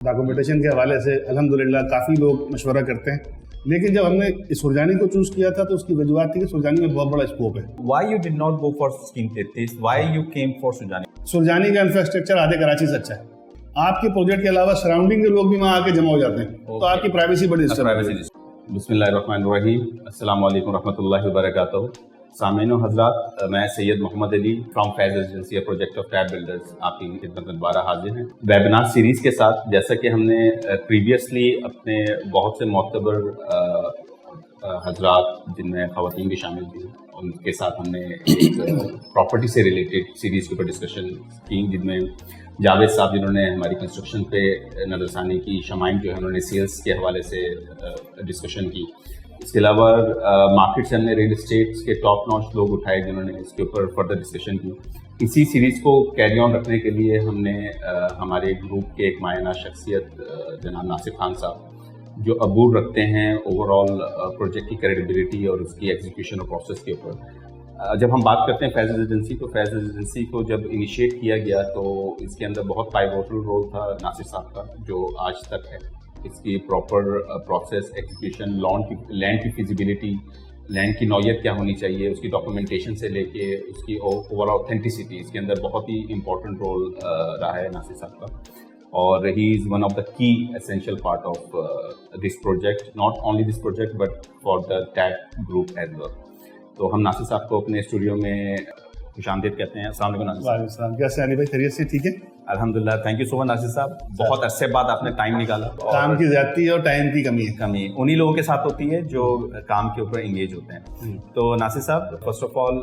Documentation के हवाले से अल्हम्दुलिल्लाह काफ़ी लोग मशवरा करते हैं, लेकिन जब हमने इस सुरजानी को चूज़ किया था तो उसकी वजूहत थी कि सुरजानी में बहुत बड़ा स्कोप है। Why you did not go for King Tethys? Why you came for Suryani? Surjani का इंफ्रास्ट्रक्चर आधे कराची से अच्छा है। आपके प्रोजेक्ट के अलावा सराउंडिंग के लोग भी वहाँ आके जमा हो जाते हैं, तो आपकी प्राइवेसी बड़ी डिस्टर्ब है। बिस्मिल्लाहिर्रहमानिर्रहीम, अस्सलाम वालेकुम रहमतुल्लाहि व बरकातहू। सामीनो हज़रात, मैं Syed Mohammad Ali from Faiz agency a project of Tab builders आपकी खिदमत में दोबारा हाजिर हैं वेबिनार सीरीज़ के साथ। जैसा कि हमने प्रीवियसली अपने बहुत से मोतबर हज़रात जिनमें ख़वातीन भी शामिल थी उनके साथ हमने एक प्रॉपर्टी से रिलेटेड सीरीज़ के ऊपर डिस्कशन की, जिनमें जावेद साहब जिन्होंने हमारी कंस्ट्रक्शन पे नज़रसानी की, शमाइम जो है उन्होंने सेल्स के हवाले से डिस्कशन की। इसके अलावा मार्केट से हमने रियल एस्टेट के टॉप नॉच लोग उठाए जिन्होंने इसके ऊपर फर्दर डिस्कशन की। इसी सीरीज़ को कैरी ऑन रखने के लिए हमने हमारे ग्रुप के एक मायना शख्सियत जनाब नासिर खान साहब, जो अबूर रखते हैं ओवरऑल प्रोजेक्ट की क्रेडिबिलिटी और उसकी एग्जीक्यूशन और प्रोसेस के ऊपर। जब हम बात करते हैं फैज़ एजेंसी, तो फैज़ एजेंसी को जब इनिशिएट किया गया तो इसके अंदर बहुत पाइवोटल रोल था नासिर साहब का, जो आज तक है। इसकी प्रॉपर प्रोसेस, एग्जीक्यूशन, लैंड की फिजिबिलिटी, लैंड की नौयत क्या होनी चाहिए, उसकी डॉक्यूमेंटेशन से लेके उसकी ओवरऑल ऑथेंटिसिटी, इसके अंदर बहुत ही इंपॉर्टेंट रोल रहा है नासिर साहब का। और he is one of the key essential part of this project, not only this project but for the Tab group as well. तो हम नासिर साहब को अपने स्टूडियो में खुशामदीद कहते हैं। अस्सलाम वालेकुम नासिर साहब। कैसे अली भाई, खैरियत से? ठीक है, अल्हम्दुलिल्लाह। Thank you so much Nasir साहब, बहुत अरसे बाद आपने टाइम निकाला। काम की ज़्यादती और टाइम की कमी उन्हीं लोगों के साथ होती है जो काम के ऊपर इंगेज होते हैं। तो नासिर साहब, फर्स्ट ऑफ ऑल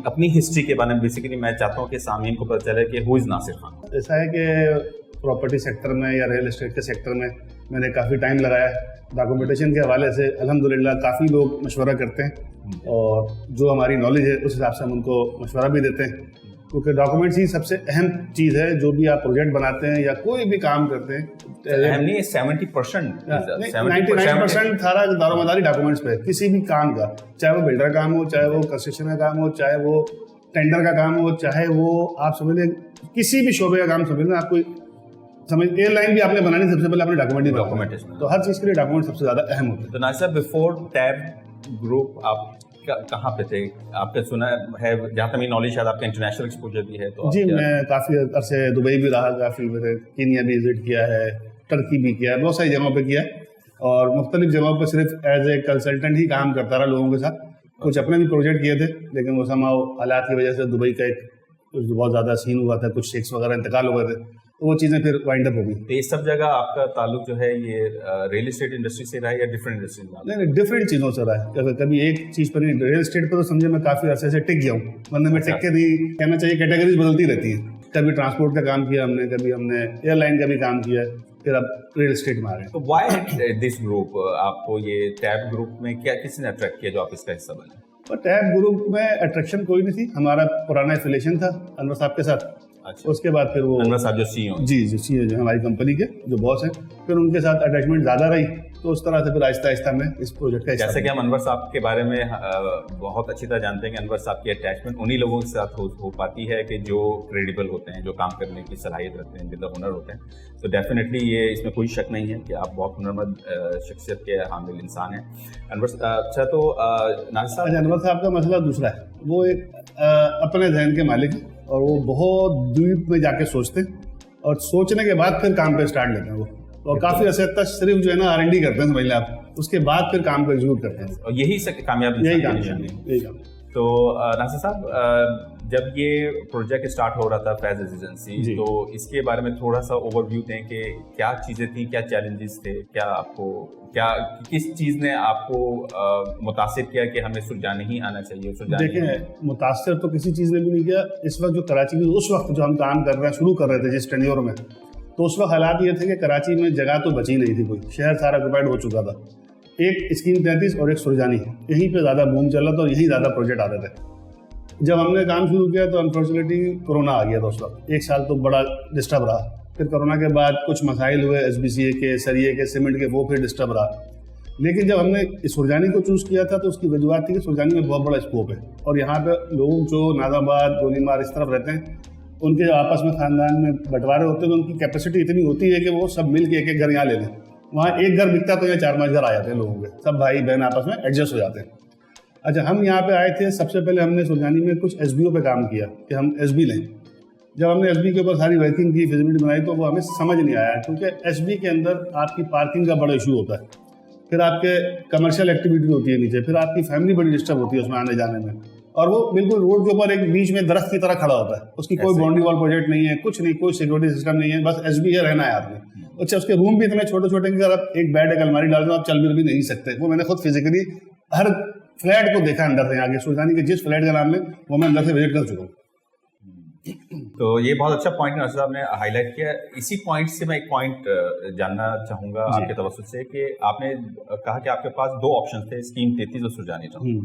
अपनी हिस्ट्री के बारे में बेसिकली मैं चाहता हूँ कि सामीन को पता चले कि हु इज़ नासिर खान। ऐसा है कि प्रॉपर्टी सेक्टर में या रियल एस्टेट के सेक्टर में मैंने काफ़ी टाइम लगाया। डॉक्यूमेंटेशन के हवाले से अल्हम्दुलिल्लाह काफ़ी लोग मशवरा करते हैं और जो हमारी नॉलेज है उस हिसाब से हम उनको मशवरा भी देते हैं, क्योंकि डॉक्यूमेंट्स ही सबसे अहम चीज़ है। जो भी आप प्रोजेक्ट बनाते हैं या कोई भी काम करते हैं, 99% सारा दारोमदारी डॉक्यूमेंट्स पे है किसी भी काम का, चाहे वो बिल्डर काम हो, चाहे वो कंस्ट्रक्शन का काम हो, चाहे वो टेंडर का काम हो, चाहे वो आप समझ लें किसी भी शोबे का काम समझ लें। आपको समझ एयरलाइन भी आपने बनानी, सबसे पहले आपने डॉक्यूमेंटेशन, तो हर चीज़ के लिए डॉक्यूमेंट सबसे ज़्यादा अहम होता है। तो नासिर साहब, बिफोर टैब ग्रुप आप कहाँ पे थे? आपने सुना है, जहाँ तक मेरी नॉलेज, शायद आपका इंटरनेशनल एक्सपोजर भी है। तो जी, मैं काफ़ी अरसे दुबई भी रहा, काफ़ी मेरे कीनिया भी विजिट किया है, टर्की भी किया है, बहुत सारी जगहों पे किया है और मुख्तलिफ जगहों पे सिर्फ एज ए कंसल्टेंट ही काम करता रहा लोगों के साथ। कुछ अपने भी प्रोजेक्ट किए थे, लेकिन वो समाओ हालात की वजह से दुबई का एक बहुत ज़्यादा सीन हुआ था, कुछ शेख्स वगैरह इंतकाल हो गए थे, तो वो चीज़ें फिर वाइंड अप हो गई। तो ये सब जगह आपका ताल्लुक जो है ये रियल एस्टेट इंडस्ट्री से रहा है या डिफरेंट इंडस्ट्री से? नहीं, डिफरेंट चीज़ों से रहा है। कभी एक चीज़ पर नहीं, रियल एस्टेट पर तो समझे मैं काफ़ी अर्से से टिक गया हूँ, वरना मैं टिक के नहीं कहना चाहिए, कैटेगरीज बदलती रहती हैं। कभी ट्रांसपोर्ट का काम किया हमने, कभी हमने एयरलाइन का भी काम किया, फिर अब रियल एस्टेट में आ गए। तो व्हाई दिस ग्रुप? आपको ये टैब ग्रुप में क्या किसने अट्रैक्ट किया जो आप इसका हिस्सा बने? और टैब ग्रुप में अट्रैक्शन कोई नहीं थी, हमारा पुराना एफिलिएशन था अनवर साहब के साथ। अच्छा। उसके बाद फिर वो अनवर साहब जो सीईओ, जो सीईओ जो हमारी कंपनी के जो बॉस हैं, फिर उनके साथ अटैचमेंट ज़्यादा रही, तो उस तरह से फिर आहिस्ता आहिस्ता में इस प्रोजेक्ट का जैसे कि हम अनवर साहब के बारे में बहुत अच्छी तरह जानते हैं कि अनवर साहब की अटैचमेंट उन्हीं लोगों के साथ हो पाती है कि जो क्रेडिबल होते हैं, जो काम करने की सलाहियत रखते हैं, जिनका हुनर होते हैं। तो डेफिनेटली ये इसमें कोई शक नहीं है कि आप बहुत हुनरमंद शख्सियत के हामिल इंसान हैं अनवर। अच्छा, तो नासिर साहब, अनवर साहब का मसला दूसरा है, वो एक अपने जहन के मालिक हैं और वो बहुत डीप में जाके सोचते हैं और सोचने के बाद फिर काम पे स्टार्ट लेते हैं वो, और काफ़ी अर्से तक सिर्फ जो है ना R&D करते हैं, समझ लें आप, उसके बाद फिर काम को एग्जीक्यूट करते हैं, और यही कामयाबी, यही काम। तो नासिर साहब, जब ये प्रोजेक्ट स्टार्ट हो रहा था फैज़ एजेंसी, तो इसके बारे में थोड़ा सा ओवरव्यू दें कि क्या चीज़ें थी, क्या चैलेंजेस थे, किस चीज़ ने आपको मुतासिर किया कि हमें सुरजानी ही आना चाहिए? देखिए, मुतासिर तो किसी चीज़ ने भी नहीं किया। इस वक्त जो कराची में उस वक्त जो हम काम कर रहे हैं, शुरू कर रहे थे जिस टेन्योर में, तो उस वक्त हालात ये थे कि कराची में जगह तो बची नहीं थी, कोई शहर सारा ऑक्युपाइड हो चुका था। एक स्कीम 33 और एक सुरजानी, यहीं पे ज़्यादा बूम चल रहा था और यहीं ज़्यादा प्रोजेक्ट आते थे। जब हमने काम शुरू किया तो अनफॉर्चुनेटली कोरोना आ गया था उस वक्त, एक साल तो बड़ा डिस्टर्ब रहा। फिर कोरोना के बाद कुछ मसाइल हुए SBCA के, सरिये के, सीमेंट के, वो फिर डिस्टर्ब रहा। लेकिन जब हमने इस सुरजानी को चूज़ किया था तो उसकी वजूहत थी कि सुरजानी में बहुत बड़ा स्कोप है और यहाँ पे लोग जो नाजाबाद, गोलीमार इस तरफ रहते हैं, उनके आपस में खानदान में बंटवारे होते हैं तो उनकी कैपेसिटी इतनी होती है कि वो सब मिल के एक एक घर यहाँ ले लें। वहाँ एक घर बिकता तो यहाँ 4-5 घर आ जाते हैं लोगों के, सब भाई बहन आपस में एडजस्ट हो जाते हैं। अच्छा, हम यहाँ पे आए थे, सबसे पहले हमने सुरजानी में कुछ SBO पे काम किया कि हम SB लें। जब हमने SB के ऊपर सारी वर्किंग की, फिजिबिलिटी बनाई, तो वो हमें समझ नहीं आया, क्योंकि SB के अंदर आपकी पार्किंग का बड़ा इशू होता है, फिर आपके कमर्शियल एक्टिविटी होती है नीचे, फिर आपकी फैमिली बड़ी डिस्टर्ब होती है उसमें आने जाने में, और वो बिल्कुल रोड के ऊपर एक बीच में दरख्त की तरह खड़ा होता है, उसकी कोई बाउंड्री वॉल प्रोजेक्ट नहीं है, कुछ नहीं, कोई सिक्योरिटी सिस्टम नहीं है, बस SB है, रहना है आपने। अच्छा, उसके रूम भी इतने छोटे छोटे कि अगर आप एक बेड एक अलमारी डाल दो आप चल भी नहीं सकते। वो मैंने खुद फिजिकली हर फ्लैट को देखा अंदर से आगे, सुल्तानी के जिस फ्लैट का नाम है वो मैं अंदर से विजिट कर चुका हूँ। तो ये बहुत अच्छा पॉइंट नसर साहब ने हाईलाइट किया। इसी पॉइंट से मैं एक पॉइंट जानना चाहूंगा आपके तवज्जुह से कि आपने कहा कि आपके पास 2 ऑप्शन थे, स्कीम 33 और सुरजानी टाउन।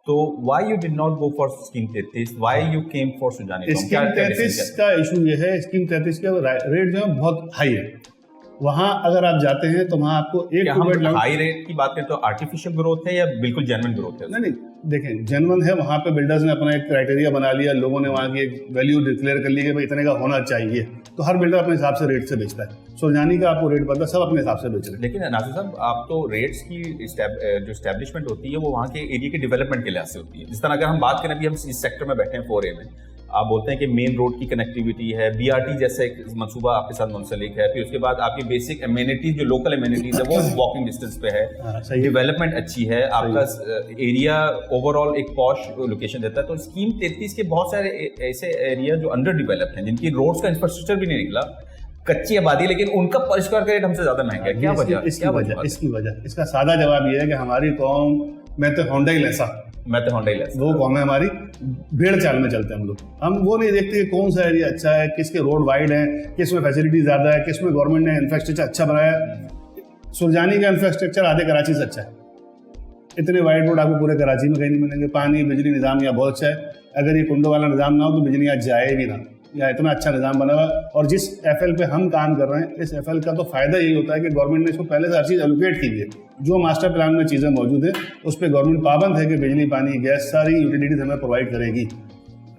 तो why you did not go for scheme 33, why you came for Surjani town? Scheme 33 का इशू ये है, स्कीम 33 का रेट जो है बहुत हाई है। वहाँ अगर आप जाते हैं तो वहाँ आपको एक हाई रेट की बात करें तो आर्टिफिशियल ग्रोथ है या बिल्कुल जेन्युइन ग्रोथ है? नहीं, देखें, जेन्युइन है। वहाँ पे बिल्डर्स ने अपना एक क्राइटेरिया बना लिया, लोगों ने वहाँ की एक वैल्यू डिक्लेयर कर ली कि भाई इतने का होना चाहिए, तो हर बिल्डर अपने हिसाब से रेट से बेचता है। सुरजानी का आपको रेट पता, सब अपने हिसाब से बेच रहे हैं। लेकिन नासिर साहब, आप तो रेट्स की जो एस्टेब्लिशमेंट होती है वो वहाँ के एरिया के डेवलपमेंट के लिहाज से होती है। जिस तरह अगर हम बात करें, अभी हम इस सेक्टर में बैठे हैं 4A में, आप बोलते हैं कि मेन रोड की कनेक्टिविटी है, BRT जैसा एक मंसूबा आपके साथ मुंसलिक है, फिर उसके बाद आपकी बेसिक एमिनिटीज जो लोकल एमिनिटीज है वो वॉकिंग डिस्टेंस पे है, डेवलपमेंट अच्छी है, आपका एरिया ओवरऑल एक पॉश लोकेशन देता है। तो स्कीम 33 के बहुत सारे ऐसे एरिया जो अंडर डेवलप्ड हैं, जिनकी रोड्स का इंफ्रास्ट्रक्चर भी नहीं निकला, कच्ची आबादी, लेकिन उनका पर स्क्वायर का रेट हमसे ज्यादा महंगा है। क्या वजह? इसका सादा जवाब ये है कि हमारी कौम में तो होंडा ही लेसा, वो कौम है हमारी, भेड़ चाल में चलते हैं हम लोग। हम वो नहीं देखते कि कौन सा एरिया अच्छा है, किसके रोड वाइड है, किस में फैसिलिटी ज्यादा है, किस में गवर्नमेंट ने इंफ्रास्ट्रक्चर अच्छा बनाया है। सुरजानी का इंफ्रास्ट्रक्चर आधे कराची से अच्छा है। इतने वाइड रोड आपको पूरे कराची में कहीं नहीं मिलेंगे। पानी बिजली निज़ाम यहाँ बहुत अच्छा है। अगर ये कुंडों वाला निज़ाम ना हो तो बिजली यहाँ जाए भी ना, या इतना अच्छा निज़ाम बना हुआ। और जिस FL पे हम काम कर रहे हैं, इस FL का तो फ़ायदा यही होता है कि गवर्नमेंट ने इसको पहले से हर चीज़ एलोकेट की है। जो मास्टर प्लान में चीज़ें मौजूद है उस पर गवर्नमेंट पाबंद है कि बिजली, पानी, गैस सारी यूटिलिटीज हमें प्रोवाइड करेगी,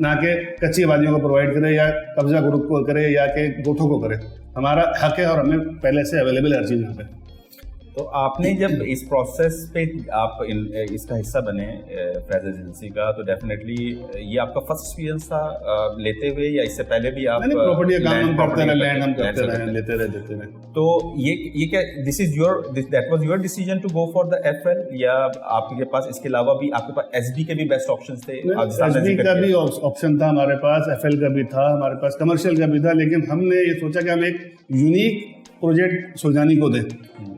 ना कि कच्ची आबादियों को प्रोवाइड करे या कब्जा ग्रुप को करे या कि गोठों को करे। हमारा हक है और हमें पहले से अवेलेबल है हर चीज़ यहाँ पे। तो आपने जब इस प्रोसेस पे आप इसका हिस्सा बने फैज़ एजेंसी का, तो डेफिनेटली ये आपका फर्स्ट एक्सपीरियंस था लेते हुए, या इससे पहले भी आप प्रॉपर्टी का काम करते रहे, लैंड हम करते रहे, लेते रहे। तो ये क्या that was your decision to go for the FL, या आपके पास इसके अलावा भी आपके पास SB के भी बेस्ट ऑप्शंस थे? SB का भी ऑप्शन था हमारे पास, FL का भी था हमारे पास, कमर्शियल का भी था, लेकिन हमने ये सोचा कि हम एक यूनिक प्रोजेक्ट सुरजानी को दें।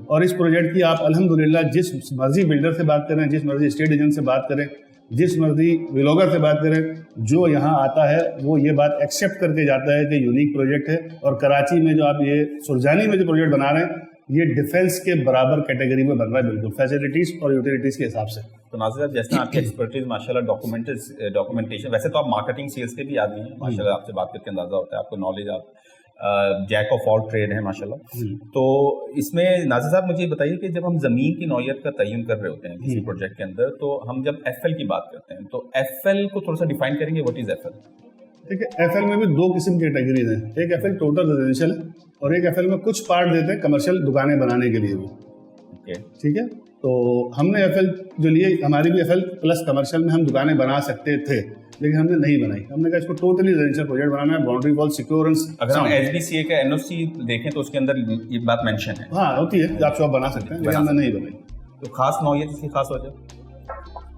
और इस प्रोजेक्ट की आप अल्हम्दुलिल्लाह जिस मर्जी बिल्डर से बात करें, जिस मर्जी स्टेट एजेंट से बात करें, जिस मर्जी व्लॉगर से बात करें, जो यहाँ आता है वो ये बात एक्सेप्ट करके जाता है कि यूनिक प्रोजेक्ट है। और कराची में जो आप ये सुरजानी में जो प्रोजेक्ट बना रहे हैं, ये डिफेंस के बराबर कैटेगरी में बन रहा है, बिल्कुल फैसिलिटीज और यूटिलिटीज के हिसाब से। तो नाज़िर साहब, जैसे आपकी एक्सपर्टीज माशाल्लाह डॉक्यूमेंटेशन, वैसे तो आप मार्केटिंग सेल्स के भी आदमी हैं माशाल्लाह, आपसे बात करके अंदाजा होता है, आपको नॉलेज, आप जैक ऑफ ऑल ट्रेड है माशाल्लाह। तो इसमें नाज़िर साहब मुझे बताइए कि जब हम ज़मीन की नौयत का तयन कर रहे होते हैं किसी प्रोजेक्ट के अंदर, तो हम जब FL की बात करते हैं, तो FL को थोड़ा सा डिफाइन करेंगे, व्हाट इज FL? देखिए, FL में भी 2 किस्म की कैटेगरीज हैं। एक FL टोटल रेजिडेंशियल है और एक FL में कुछ पार्ट देते हैं कमर्शियल दुकानें बनाने के लिए भी। ठीक है, तो हमने FL जो लिए, हमारी भी FL प्लस कमर्शियल में हम दुकानें बना सकते थे, लेकिन हमने नहीं बनाई। हमने कहा इसको टोटली रेजिडेंशियल प्रोजेक्ट बनाना है, बाउंड्री वॉल, सिक्योरेंस। अगर हम SBCA का NOC देखें तो उसके अंदर ये बात मेंशन है। हाँ, होती है, आप शॉप बना सकते हैं, लेकिन हमने नहीं बनाई। तो खास नौयत, इसकी खास वजह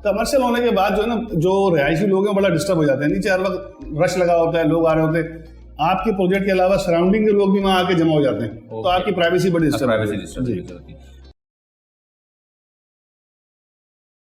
कमर्शियल होने के बाद जो है ना, जो रिहायशी लोग हैं बड़ा डिस्टर्ब हो जाते हैं। नीचे हर वक्त रश लगा होता है, लोग आ रहे होते हैं, आपके प्रोजेक्ट के अलावा सराउंडिंग के लोग भी वहाँ आके जमा हो जाते हैं, तो आपकी प्राइवेसी बड़ी डिस्टर्ब होती है।